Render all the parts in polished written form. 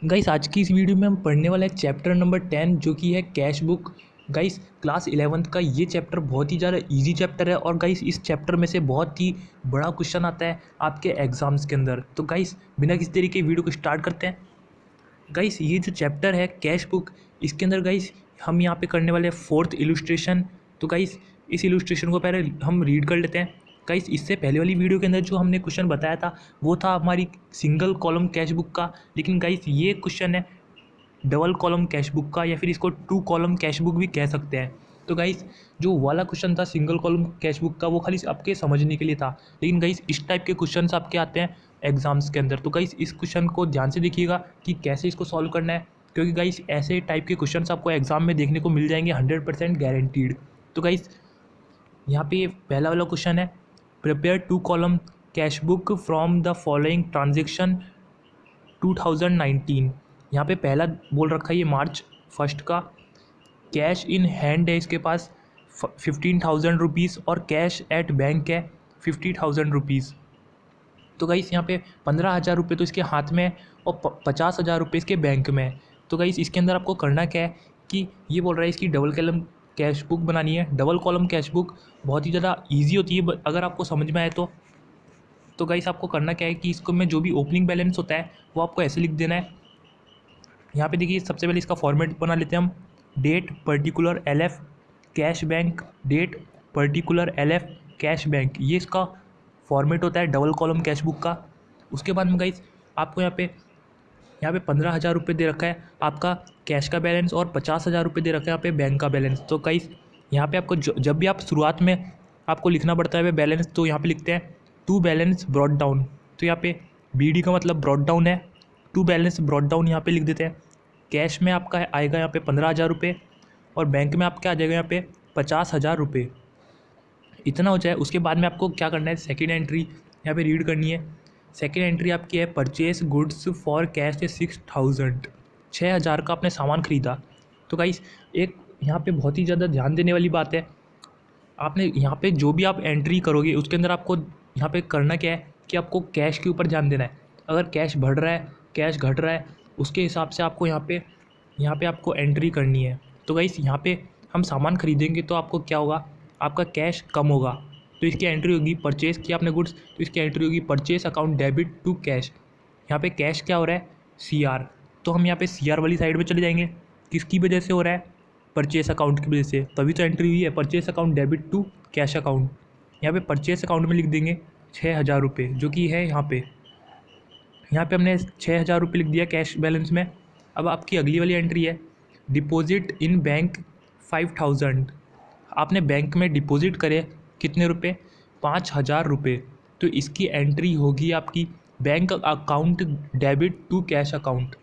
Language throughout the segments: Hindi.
गाइस आज की इस वीडियो में हम पढ़ने वाले हैं चैप्टर नंबर 10 जो कि है cash book. Guys class 11th का ये चैप्टर बहुत ही ज़्यादा इजी चैप्टर है और गाइस इस चैप्टर में से बहुत ही बड़ा क्वेश्चन आता है आपके एग्जाम्स के अंदर। तो गाइस बिना किसी तरीके वीडियो को स्टार्ट करते हैं। गाइस ये जो चैप्टर है कैश बुक, इसके अंदर गाइस हम यहाँ पे करने वाले हैं फोर्थ इलुस्ट्रेशन। तो गाइस इस इलुस्ट्रेशन को पहले हम रीड कर लेते हैं। गाइस इससे पहले वाली वीडियो के अंदर जो हमने क्वेश्चन बताया था वो था हमारी सिंगल कॉलम कैश बुक का, लेकिन गाइस ये क्वेश्चन है डबल कॉलम कैश बुक का, या फिर इसको टू कॉलम कैश बुक भी कह सकते हैं। तो गाइस जो वाला क्वेश्चन था सिंगल कॉलम कैश बुक का वो खाली आपके समझने के लिए था, लेकिन गाइस इस टाइप के क्वेश्चंस आपके आते हैं एग्जाम्स के अंदर। तो गाइस इस क्वेश्चन को ध्यान से देखिएगा कि कैसे इसको सॉल्व करना है, क्योंकि गाइस ऐसे टाइप के क्वेश्चंस आपको एग्जाम में देखने को मिल जाएंगे 100% गारंटीड। तो गाइस यहाँ पे पहला वाला क्वेश्चन है prepare two column cash book from the following transaction 2019। यहाँ पे पहला बोल रखा है ये मार्च 1 का, कैश इन हैंड है इसके पास 15,000 रुपीज़ और कैश एट बैंक है 50,000 रुपीज़। तो गाइस यहाँ पे 15,000 रुपये तो इसके हाथ में है और 50,000 रुपये इसके बैंक में है। तो गाइस इसके अंदर आपको करना क्या है कि ये बोल रहा है इसकी डबल कॉलम कैश बुक बनानी है। डबल कॉलम कैश बुक बहुत ही ज़्यादा ईजी होती है अगर आपको समझ में आए तो गाइस आपको करना क्या है कि इसको में जो भी ओपनिंग बैलेंस होता है वो आपको ऐसे लिख देना है। यहाँ पे देखिए सबसे पहले इसका फॉर्मेट बना लेते हैं हम। Date particular LF cash bank, date particular LF cash bank, ये इसका फॉर्मेट होता है डबल कॉलम कैश बुक का। उसके बाद में गाइस आपको यहाँ पे 15,000 रुपये दे रखा है आपका कैश का बैलेंस और 50,000 रुपये दे रखा है यहाँ पे बैंक का बैलेंस। तो गाइस यहाँ पे आपको जब भी आप शुरुआत में आपको लिखना पड़ता है बैलेंस, तो यहाँ पे लिखते हैं टू बैलेंस ब्रॉट डाउन। तो यहाँ पे BD का मतलब ब्रॉट डाउन है, टू बैलेंस ब्रॉट डाउन यहाँ पे लिख देते हैं। कैश में आपका आएगा यहाँ पे 15,000 रुपये और बैंक में आपका आ जाएगा यहाँ पे 50,000 रुपये। इतना हो जाए उसके बाद में आपको क्या करना है, सेकेंड एंट्री यहाँ पे रीड करनी है। सेकेंड एंट्री आपकी है परचेज गुड्स फॉर कैश 6,000, 6,000 का आपने सामान खरीदा। तो गाइस एक यहाँ पे बहुत ही ज़्यादा ध्यान देने वाली बात है, आपने यहाँ पे जो भी आप एंट्री करोगे उसके अंदर आपको यहाँ पे करना क्या है कि आपको कैश के ऊपर ध्यान देना है। अगर कैश बढ़ रहा है कैश घट रहा है उसके हिसाब से आपको यहाँ पे आपको एंट्री करनी है। तो गाइस यहाँ पे हम सामान खरीदेंगे तो आपको क्या होगा, आपका कैश कम होगा, तो इसकी एंट्री होगी परचेज़ किया आपने गुड्स तो इसकी एंट्री होगी purchase account debit to cash. यहाँ पे कैश क्या हो रहा है CR, तो हम यहाँ पे CR वाली साइड में चले जाएंगे। किसकी वजह से हो रहा है, परचेस अकाउंट की वजह से, तभी तो एंट्री हुई है purchase account debit to cash account. यहाँ पे परचेस अकाउंट में लिख देंगे 6,000 रुपये जो कि है यहाँ पे हमने 6,000 रुपये लिख दिया कैश बैलेंस में। अब आपकी अगली वाली एंट्री है डिपॉजिट इन बैंक 5,000, आपने बैंक में डिपॉजिट करे कितने रुपए, 5,000 रुपये। तो इसकी एंट्री होगी आपकी bank account debit to cash account.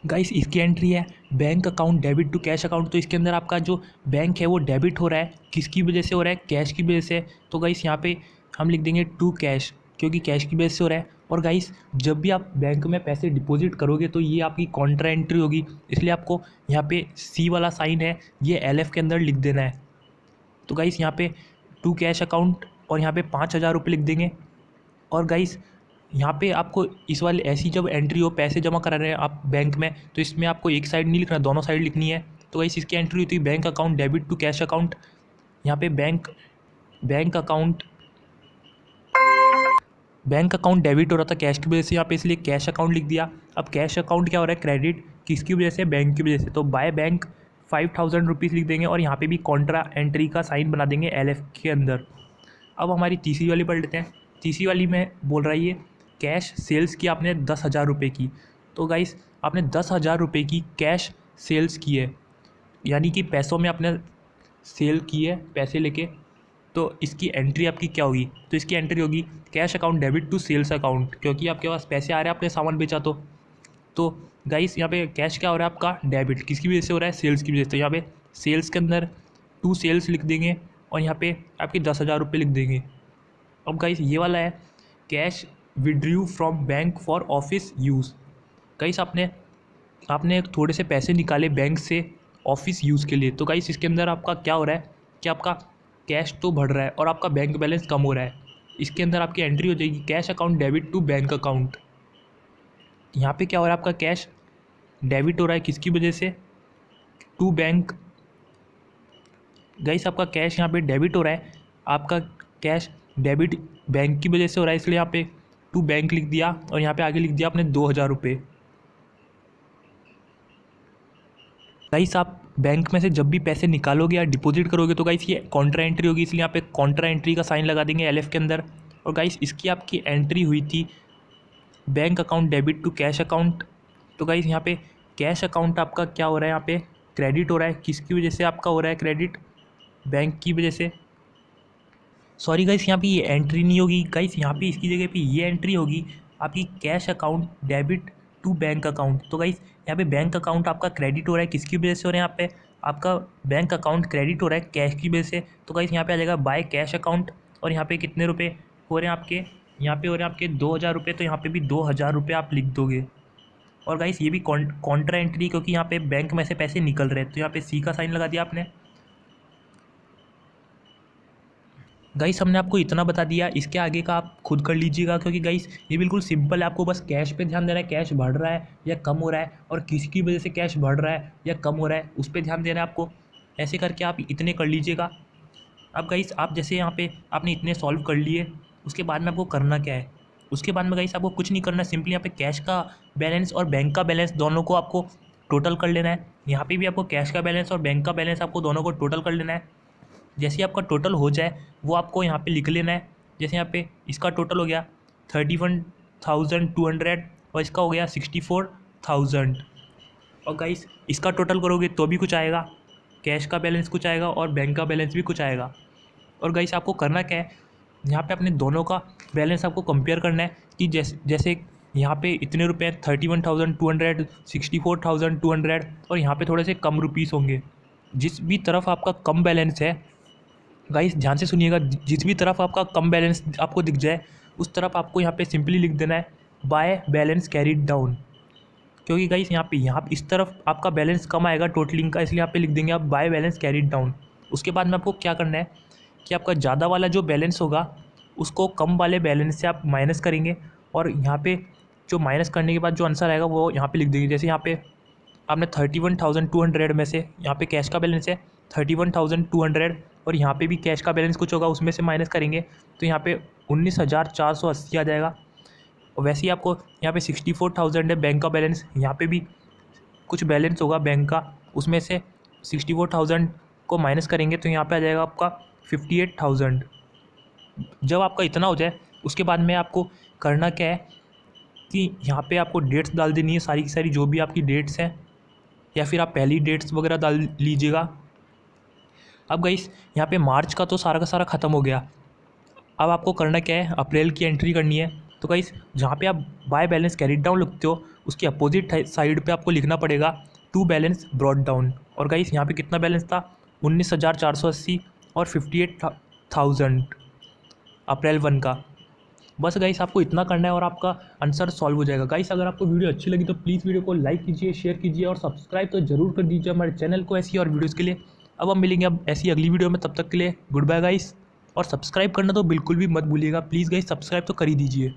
Guys इसकी एंट्री है bank account debit to cash account, तो इसके अंदर आपका जो बैंक है वो डेबिट हो रहा है, किसकी वजह से हो रहा है, कैश की वजह से। तो गाइस यहाँ पे हम लिख देंगे टू कैश, क्योंकि कैश की वजह से हो रहा है। और गाइस जब भी आप बैंक में पैसे डिपॉजिट करोगे तो ये आपकी कॉन्ट्रा एंट्री होगी, इसलिए आपको यहाँ पे C वाला साइन है ये LF के अंदर लिख देना है। तो गाइस यहाँ पे टू कैश अकाउंट और यहाँ पे 5,000 रुपये लिख देंगे। और गाइस यहाँ पे आपको इस वाले ऐसी जब एंट्री हो पैसे जमा करा रहे हैं आप बैंक में, तो इसमें आपको एक साइड नहीं लिखना, दोनों साइड लिखनी है। तो गाइस इसकी एंट्री होती है bank account debit to cash account. यहाँ पे बैंक अकाउंट डेबिट हो रहा था कैश की वजह से, यहाँ पे इसलिए कैश अकाउंट लिख दिया। अब कैश अकाउंट क्या हो रहा है, क्रेडिट, किसकी वजह से, बैंक की वजह से। तो बाय बैंक 5,000 रुपीज़ लिख देंगे और यहाँ पे भी कॉन्ट्रा एंट्री का साइन बना देंगे LF के अंदर। अब हमारी तीसरी वाली पढ़ लेते हैं। तीसरी वाली में बोल रहा है ये कैश सेल्स की आपने 10,000 रुपये की। तो गाइस आपने 10,000 रुपये की कैश सेल्स की है, यानी कि पैसों में आपने सेल की है पैसे लेके। तो इसकी एंट्री आपकी क्या होगी, तो इसकी एंट्री होगी cash account debit to sales account, क्योंकि आपके पास पैसे आ रहे हैं आपने सामान बेचा। तो गाइस यहाँ पे कैश क्या हो रहा है आपका डेबिट, किसकी वजह से हो रहा है, सेल्स की वजह से। तो यहाँ पे सेल्स के अंदर टू सेल्स लिख देंगे और यहाँ पे आपके 10,000 रुपये लिख देंगे। अब गाइस ये वाला है cash withdrew from bank for office use. Guys आपने थोड़े से पैसे निकाले बैंक से ऑफिस यूज़ के लिए। तो गाइस इसके अंदर आपका क्या हो रहा है कि आपका कैश तो बढ़ रहा है और आपका बैंक बैलेंस कम हो रहा है। इसके अंदर आपकी एंट्री हो जाएगी cash account debit to bank account. यहाँ पे क्या हो रहा है, आपका कैश डेबिट हो रहा है किसकी वजह से, टू बैंक। गाइस आपका कैश यहाँ पे डेबिट हो रहा है, आपका कैश डेबिट बैंक की वजह से हो रहा है, इसलिए यहाँ पे टू बैंक लिख दिया और यहाँ पे आगे लिख दिया आपने 2,000 रुपये। गाइस आप बैंक में से जब भी पैसे निकालोगे या डिपॉजिट करोगे तो गाइस ये कॉन्ट्रा एंट्री होगी, इसलिए यहाँ पे कॉन्ट्रा एंट्री का साइन लगा देंगे LF के अंदर। और गाइस इसकी आपकी एंट्री हुई थी bank account debit to cash account. तो गाइस यहाँ पे कैश अकाउंट आपका क्या हो रहा है, यहाँ पे क्रेडिट हो रहा है, किसकी वजह से आपका हो रहा है क्रेडिट, बैंक की वजह से। सॉरी गाइस यहाँ पे ये एंट्री नहीं होगी गाइस, यहाँ पे इसकी जगह पे ये एंट्री होगी आपकी cash account debit to bank account. तो गाइस यहाँ पे बैंक अकाउंट आपका क्रेडिट हो रहा है, किसकी वजह से हो रहा है, यहाँ पे आपका बैंक अकाउंट क्रेडिट हो रहा है कैश की वजह से। तो गाइस यहाँ पे आ जाएगा बाय कैश अकाउंट, और यहाँ पे कितने रुपये हो रहे हैं आपके, यहाँ पे हो रहे हैं आपके 2,000 रुपये, तो यहाँ पे भी 2,000 रुपये आप लिख दोगे। और गाइस ये भी कॉन्ट्रा एंट्री, क्योंकि यहाँ पे बैंक में से पैसे निकल रहे हैं, तो यहाँ पे C का साइन लगा दिया आपने। गाइस हमने आपको इतना बता दिया, इसके आगे का आप खुद कर लीजिएगा, क्योंकि गाइस ये बिल्कुल सिंपल है, आपको बस कैश पे ध्यान देना है, कैश बढ़ रहा है या कम हो रहा है, और किसकी वजह से कैश बढ़ रहा है या कम हो रहा है उस पर ध्यान देना है आपको। ऐसे करके आप इतने कर लीजिएगा। अब गाइस आप जैसे यहाँ पे आपने इतने सॉल्व कर लिए, उसके बाद में आपको करना क्या है, उसके बाद में गाइस आपको कुछ नहीं करना, सिंपली यहाँ पे कैश का बैलेंस और बैंक का बैलेंस दोनों को आपको टोटल कर लेना है। यहाँ पे भी आपको कैश का बैलेंस और बैंक का बैलेंस आपको दोनों को टोटल कर लेना है। जैसे ही आपका टोटल हो जाए वो आपको यहाँ पे लिख लेना है। जैसे यहाँ पे इसका टोटल हो गया 31,200 और इसका हो गया 64,000। और गाइस इसका टोटल करोगे तो भी कुछ आएगा, कैश का बैलेंस कुछ आएगा और बैंक का बैलेंस भी कुछ आएगा। और गाइस आपको करना क्या है, यहाँ पे अपने दोनों का बैलेंस आपको कंपेयर करना है कि जैसे यहाँ पे इतने रुपए 31,200, 64,200 और यहाँ पे थोड़े से कम रुपीस होंगे। जिस भी तरफ आपका कम बैलेंस है, गाइस ध्यान से सुनिएगा, जिस भी तरफ आपका कम बैलेंस आपको दिख जाए उस तरफ आपको यहाँ पे सिंपली लिख देना है बाय बैलेंस कैरीड डाउन। क्योंकि गाइस यहाँ इस तरफ आपका बैलेंस कम आएगा टोटलिंग का, इसलिए यहाँ पे लिख देंगे आप बाय बैलेंस कैरीड डाउन। उसके बाद में आपको क्या करना है कि आपका ज़्यादा वाला जो बैलेंस होगा उसको कम वाले बैलेंस से आप माइनस करेंगे, और यहाँ पे जो माइनस करने के बाद जो आंसर आएगा वो यहाँ पे लिख देंगे। जैसे यहाँ पे आपने 31,200 में से यहाँ पे कैश का बैलेंस है 31,200 और यहाँ पे भी कैश का बैलेंस कुछ होगा, उसमें से माइनस करेंगे तो यहाँ पे 19,480 आ जाएगा। और वैसे ही आपको यहाँ पे 64,000 है बैंक का बैलेंस, यहाँ पे भी कुछ बैलेंस होगा बैंक का, उसमें से 64,000 को माइनस करेंगे तो यहाँ पे आ जाएगा आपका 58,000। जब आपका इतना हो जाए उसके बाद में आपको करना क्या है कि यहाँ पे आपको डेट्स डाल देनी है, सारी की सारी जो भी आपकी डेट्स हैं, या फिर आप पहली डेट्स वगैरह डाल लीजिएगा। अब गाइस यहाँ पे मार्च का तो सारा का सारा ख़त्म हो गया, अब आपको करना क्या है, अप्रैल की एंट्री करनी है। तो गाइस जहाँ पे आप बाय बैलेंस कैरीड डाउन लिखते हो उसकी अपोजिट साइड पे आपको लिखना पड़ेगा टू बैलेंस ब्रॉट डाउन। और गाइस यहाँ पे कितना बैलेंस था 19,480 और 58,000 अप्रैल 1 का। बस गाइस आपको इतना करना है और आपका आंसर सॉल्व हो जाएगा। गाइस अगर आपको वीडियो अच्छी लगी तो प्लीज़ वीडियो को लाइक कीजिए, शेयर कीजिए और सब्सक्राइब तो जरूर कर दीजिए हमारे चैनल को ऐसी और वीडियोज़ के लिए। अब हम मिलेंगे अब ऐसी अगली वीडियो में, तब तक के लिए गुड बाय गाइस। और सब्सक्राइब करना तो बिल्कुल भी मत भूलिएगा प्लीज़ गाइस, सब्सक्राइब तो कर ही दीजिए।